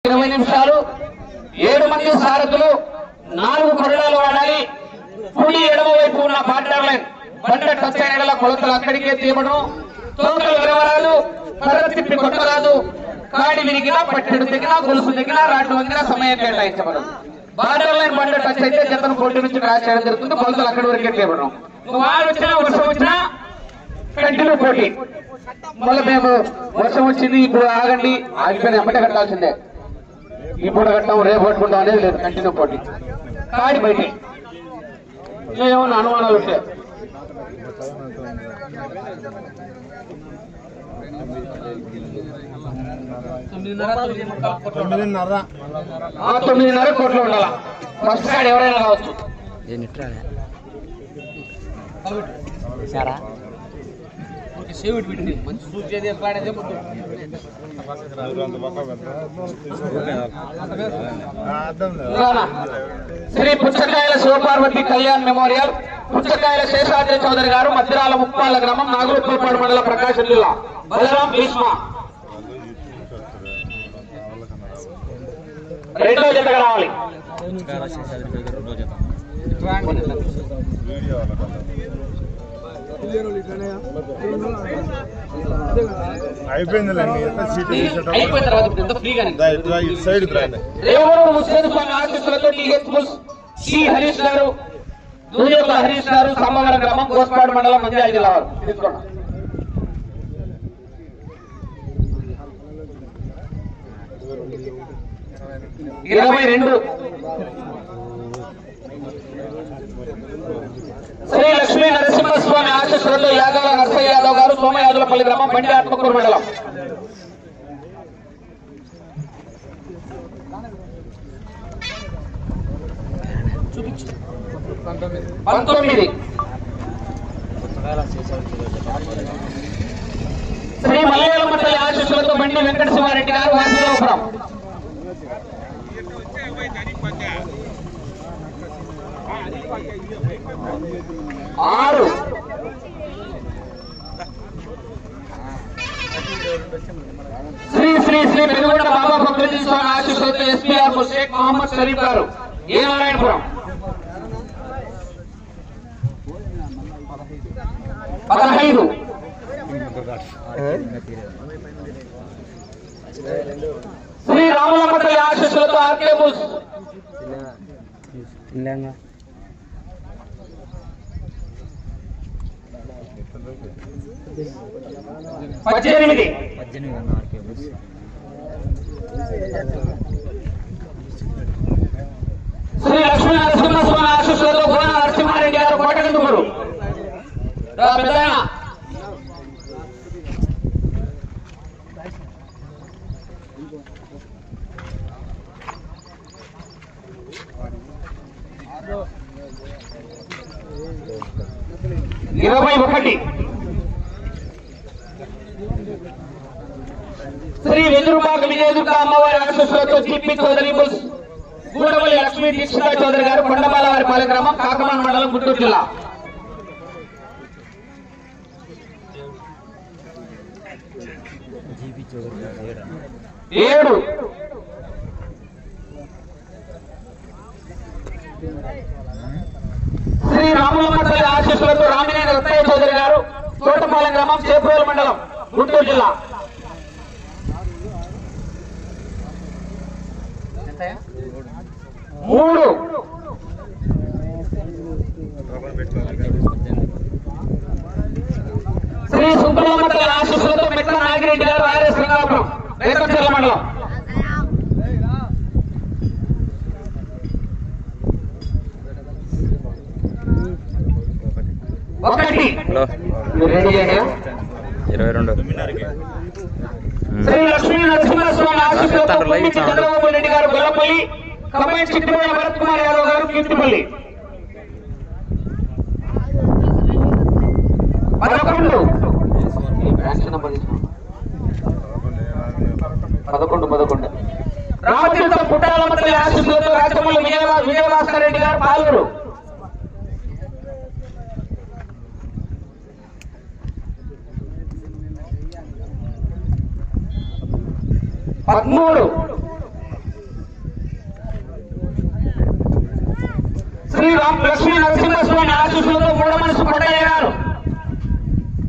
20 నిమిషాలు 7 మంది సారథులు 4 కొరడాలు వాడాలి. కుడి ఎడమ వైపు ఉన్న బార్డర్ లైన్ బండ టచ్ అయిన కొలతలు అక్కడికే తీయబడను. తోకలు విరవరాదు, కర్ర తిప్పి కొట్టరాదు. కాడి విరిగినా, పట్టెడు దిగినా, గొలుసు దిగినా, రాటు వంగినా సమయం కేటాయించబడదు. బార్డర్ లైన్ బండ టచ్ అయితే జతను పోటీ నుంచి క్రాస్ చేయడం జరుగుతుంది. కొలతలు అక్కడి వరకే తీయబడను. వారు వచ్చినా వర్షం వచ్చినా కంటిన్యూ పోటీ. మళ్ళీ మేము వర్షం వచ్చింది ఇప్పుడు ఆగండి, ఆగిపోయిన ఎమ్మటే కట్టాల్సిందే. ఇప్పుడు కట్టాం రేపు పట్టుకుంటాం అనేది లేదు, కంటిన్యూ పోటీ. కాడి బయట ఏమన్నా అనుమానాలు ఉంటే 9:30 కోట్లు ఉండాలా. ఫస్ట్ కాడి ఎవరైనా కావచ్చు. శ్రీ పుచ్చకాయల శివపార్వతి కళ్యాణ్ మెమోరియల్, పుచ్చకాయల శేషాద్రి చౌదరి గారు, మధ్యరాల ముప్పాల గ్రామం, నాగులపల్పాడు మండల, ప్రకాశం జిల్లా. బలరాం భీష్మ రెండో జతగా రావాలి. ఆశీస్సులతో శ్రీ హరీష్ గారు, దూజోల హరీష్ గారు, సమ్మవరం గ్రామం, గోస్పాడు మండలం, నంద్యాల జిల్లా వారు. 22 శ్రీ లక్ష్మీ నరసింహస్వామి ఆశీస్సులతో యాదవ నర్సయ్య యాదవ్ గారు, సోమయాదులపల్లి గ్రామం, బండి ఆత్మకూరు మండలం. 19 శ్రీ మలయాళం మండలి ఆశీస్సులతో బండి వెంకట శివారెడ్డి గారు, వాసుదేవపురం. 6 శ్రీ శ్రీ శ్రీ పెనుగొండ బాబా భక్తుల స్వామి ఆశీస్సులతో ఎస్పీఆర్ షేక్ మొహమ్మద్ షరీఫ్ గారు, ఏ నారాయణపురం. 15 శ్రీ రాములమ్మతల్లి ఆశీస్సులతో ఆర్కే బుస్. 18 శ్రీ లక్ష్మీ నరసింహస్వామి ఆశీస్సులతో గోన నరసింహారెడ్డి గారు, కోటకందుకూరు. పెద్దయన 21 శ్రీ వెదురుపాక విజయదుర్గ అమ్మవారి ఆశీస్సులతో చిప్పి చౌదరి బుల్స్, గూడవల్లి లక్ష్మీ దీక్షిత చౌదరి గారు, కొండమాలవారి పాలెం గ్రామం, కాకమాన్ మండలం, గుంటూరు జిల్లా. 7 శ్రీ రాములమ్మతల్లి ఆశీస్సులతో రామినేని రత్తయ్య చౌదరి గారు, తోటపాలెం గ్రామం, చేబ్రోలు మండలం, గుంటూరు జిల్లా. 3 శ్రీ సుబ్బలమ్మతల్లి ఆశీస్సులతో మెట్ల నాగిరెడ్డి గారు, ఆర్ఎస్ రంగాపురం, రేతంచెర్ల మండలం. 22 శ్రీ లక్ష్మీ నరసింహస్వామి ఆశీస్సులతో చంద్రబాబు రెడ్డి గారు, గొల్లపల్లి, కంబైన్ చిట్టిపోయిన భరత్ కుమార్ యాదవ్ గారు, కీర్తిపల్లి. 11 రామచంద్ర పుట్టాలమ్మతల్లి ఆశీస్సులతో రాజమల్లి విజయభాస్కర్ రెడ్డి గారు, పాలూరు. 13 లక్ష్మీ నరసింహస్వామి ఆశీస్సులతో మూడ మనసు కొండయ్య గారు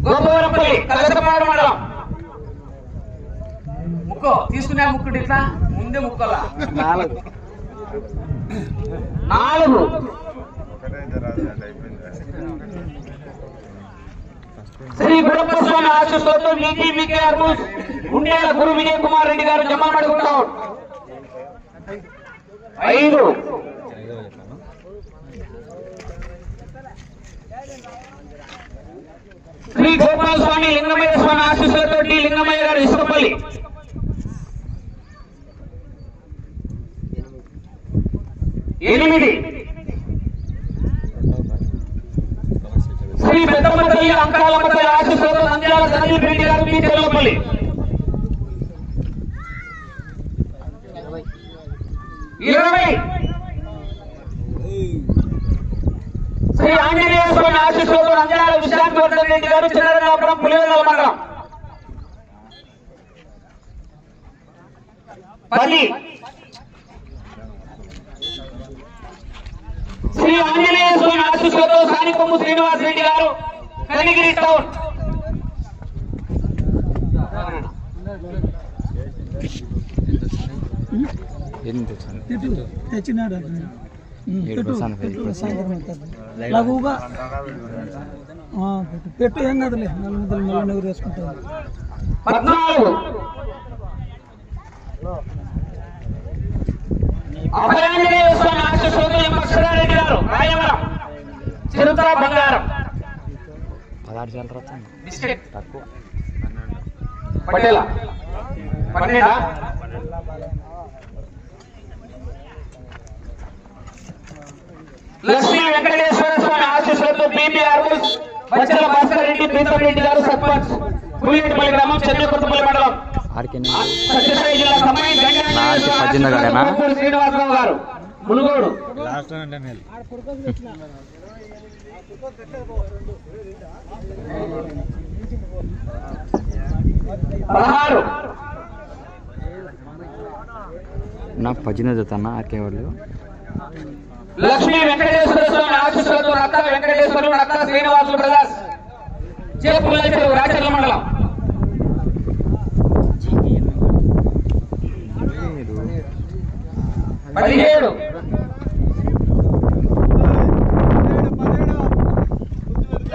గోపవరపల్లి కలసపాడు మండలం. ముక్కో తీసుకునే ముక్కుడు ఇట్లా ముందే ముక్కలా 4 శ్రీ గురప్ప స్వామి ఆశీస్సులతో మీకే అర్బూజ్ గుండెల గురు విజయ్ కుమార్ రెడ్డి గారు జమ్మమడుగుంటాం. 5 శ్రీ గోపాల స్వామి లింగమయ్య స్వామి ఆశీస్సులతో డి లింగమయ్య గారు ఇసుకపల్లి. 8 శ్రీ పెద్దమ్మ తల్లి అంకాలమ్మ తల్లి ఆశీస్సులతో నంద్యాల సందీప్ రెడ్డి గారు మీ చెల్లపల్లి. 20 శ్రీ ఆంజనేయ స్వామి ఆశీస్సులతో నంద్యాల విశ్రాంతి వర్ధన్ రెడ్డి గారు చిన్నరంగాపురం పులివెందుల మండలం. 10 శ్రీ ఆంజనేయ స్వామి ఆశీస్సులతో సానికొమ్ము శ్రీనివాస్ రెడ్డి గారు కనిగిరి టౌన్. 'లఘువుగా పెట్టు ఏం కదలే నలుగురు వేసుకుంటారు. 14 అభయాంజనేయ స్వామి ఆశీస్సులతో ఎంపక్షరారెడ్డి గారు రాయవరం చిరుత బంగారం. 16 తక్కువ పటేల 12 లక్ష్మీ వెంకటేశ్వర స్వామి ఆశీస్సులతో బీబీ అర్బూజ్ బచ్చల భాస్కర్ రెడ్డి ప్రీతం రెడ్డి గారు సర్పంచ్ పులియటిపల్లి గ్రామం చెన్నకొత్తపల్లి మండలం సత్యసాయి జిల్లా ఖమ్మం శ్రీనివాసరావు గారు మునుగోడు. 16 నా 18 జతన్నా ఆర్కే వాళ్ళు లక్ష్మీ వెంకటేశ్వర స్వామి ఆశీస్సులతో నక్క వెంకటేశ్వరులు నక్క శ్రీనివాసులు బ్రదర్స్ చేపుల్లచెరువు రాచర్ల మండలం. 17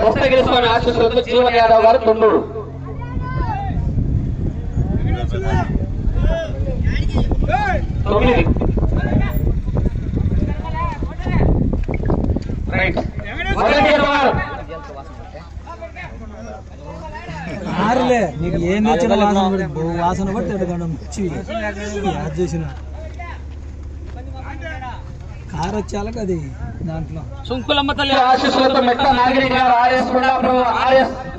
దస్తగిరి స్వామి ఆశీస్సులతో జీవన్ యాదవ్ గారు తొండూరు. 9 ఆరులే నీకు ఏం తెచ్చిన వాసన బట్టి ఎడగడం యాడ్ చేసిన కారు వచ్చేళ్ళకి అది దాంట్లో సుంకులమ్మ తల్లి ఆశీస్సులతో మెట్ట నాగిరెడ్డి గారు ఆర్ఎస్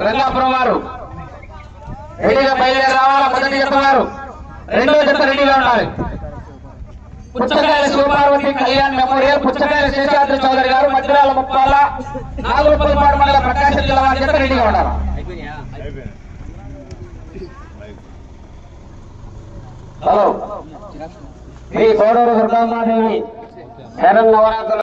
రంగాపురం వారు రెడీగా బయలుదేరి రావాలా. మొదటి జత వారు 2వ జత రెడీగా ఉండాలి. పుచ్చకాయల శివపార్వతి కళ్యాణ్ మెమోరియల్ పుచ్చకాయల శేషాద్రి చౌదరి గారు మధ్యరాల ముప్పాల నాగులపల్లిపాడు మండల ప్రకాశం జిల్లా వారి జత రెడీగా ఉండాలి. హలో శ్రీ కోడూరు దుర్గామాదేవి శరణ్ నవరాత్రుల